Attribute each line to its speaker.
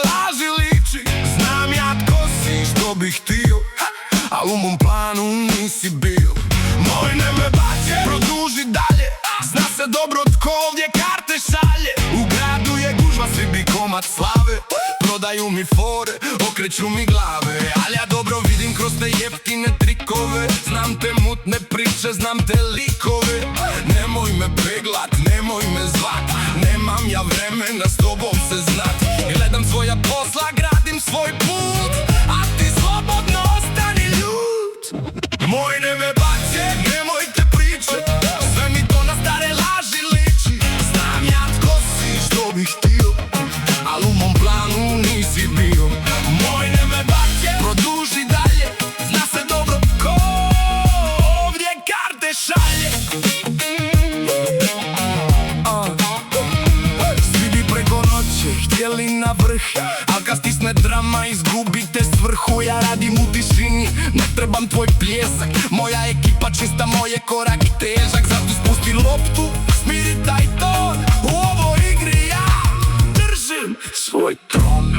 Speaker 1: laži liči. Znam ja tko si, što bih htio, a u mom planu nisi bio. Moj ne me baće, produži dalje. Zna se dobro tko ovdje karte šalje. U gradu je gužva, svi bi komad slave. Prodaju mi fore, okreću mi glave. Al ja dobro vidim kroz te jeftine trikove. Znam te mutne priče, znam te likove. Nemoj me peglat, nemoj me zvat. Nemam ja vremena s tobom se znat. Gledam svoja posla, gradim svoj put, a ti slobodno ostani ljud. Moj ne me baće, nemojte priče. Sve mi to na stare laži liči. Znam ja tko si, što bih htio, al u mom planu nisi bio. Moj ne me baće, produži dalje. Zna se dobro ko ovdje karte šalje. Svi bi preko noći htjeli na vrh, al kad stisne drama izgubite svrhu. Ja radim u tišini, ne trebam tvoj pljesak. Moja ekipa čista, moje korak težak. Zato spusti loptu, smiri taj ton. U ovoj igri ja držim svoj tron.